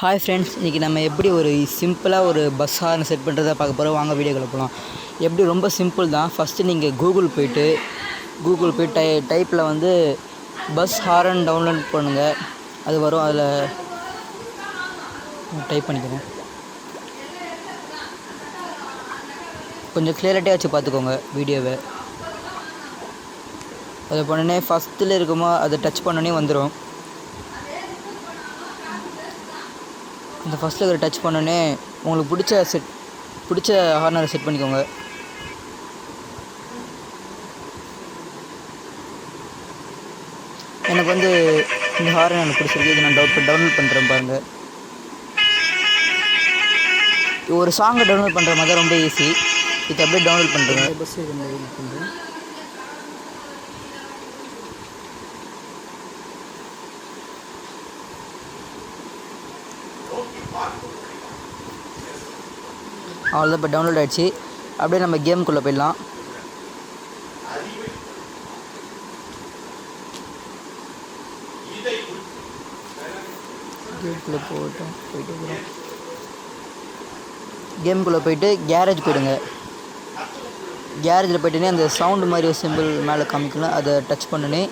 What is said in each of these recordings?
Hi friends, இன்றைக்கி நம்ம எப்படி ஒரு சிம்பிளாக ஒரு பஸ் ஹார்ன் செட் பண்ணுறதை பார்க்க போகிறோம். வாங்க வீடியோக்குள்ள போகலாம். எப்படி ரொம்ப சிம்பிள் தான். ஃபஸ்ட்டு நீங்கள் கூகுள் போய்ட்டு டைப்பில் வந்து பஸ் ஹாரன் டவுன்லோட் பண்ணுங்கள். அது வரும். அதில் டைப் பண்ணிக்கிறேன். கொஞ்சம் கிளியரிட்டியாக வச்சு பார்த்துக்கோங்க வீடியோவை. அதை பண்ணனே ஃபஸ்ட்டில் இருக்குமோ அதை டச் பண்ணோன்னே வந்துடும். இந்த ஃபஸ்ட்டில் இருக்கிற டச் பண்ணோன்னே உங்களுக்கு பிடிச்ச ஹார்னரை செட் பண்ணிக்கோங்க. எனக்கு வந்து இந்த ஹார்ன் எனக்கு பிடிச்சிருக்கு. இது நான் டவுன்லோட் பண்ணுறேன் பாருங்கள். ஒரு சாங்கை டவுன்லோட் பண்ணுற மாதிரி தான், ரொம்ப ஈஸி. இது அப்படியே டவுன்லோட் பண்ணுறேன். அவ்வளோதான், இப்போ டவுன்லோட் ஆகிடுச்சு. அப்படியே நம்ம கேமுக்குள்ளே போயிடலாம். கேமுக்குள்ளே போயிட்டு கேரேஜ் போயிடுங்க. கேரேஜில் போய்ட்டுனே அந்த சவுண்டு மாதிரி ஒரு சிம்பிள் மேலே காமிக்கணும். அதை டச் பண்ணுனே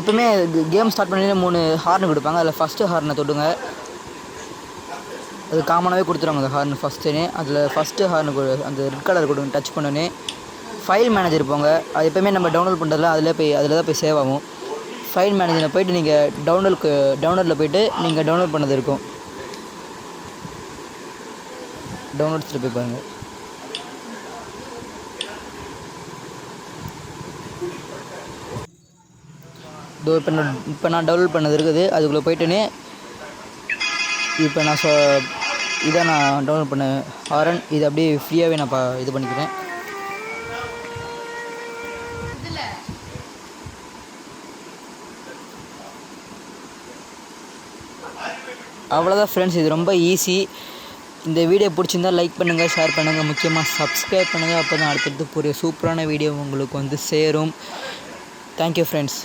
எப்பவுமே கேம் ஸ்டார்ட் பண்ணினே 3 ஹார்னு கொடுப்பாங்க. அதில் ஃபஸ்ட்டு ஹார்னை தொடுங்க. அது காமனாகவே கொடுத்துருவாங்க அந்த ஹார்ன் ஃபஸ்ட்டுனே. அதில் ஃபஸ்ட்டு ஹார்னு அந்த ரெட் கலர் கொடுங்க. டச் பண்ணோன்னே ஃபைல் மேனேஜர் போங்க. அது எப்போயுமே நம்ம டவுன்லோட் பண்ணுறதுல அதில் தான் போய் சேவ் ஆகும். ஃபைல் மேனேஜரில் போய்ட்டு நீங்கள் டவுன்லோடில் போய்ட்டு நீங்கள் டவுன்லோட் பண்ணது இருக்கும். டவுன்லோட்ஸில் போய் பாருங்கள். இதோ இப்போ நான் டவுன்லோட் பண்ணது இருக்குது. அதுக்குள்ளே போய்ட்டுனே இப்போ இதை நான் டவுன்லோட் பண்ண ஹாரன் இது அப்படியே ஃப்ரீயாகவே நான் இது பண்ணிக்கிறேன். அவ்வளோதான் ஃப்ரெண்ட்ஸ், இது ரொம்ப ஈஸி. இந்த வீடியோ பிடிச்சிருந்தால் லைக் பண்ணுங்கள், ஷேர் பண்ணுங்கள், முக்கியமாக சப்ஸ்கிரைப் பண்ணுங்கள். அப்போ தான் அடுத்தடுத்து ஒரு சூப்பரான வீடியோ உங்களுக்கு வந்து சேரும். Thank you friends.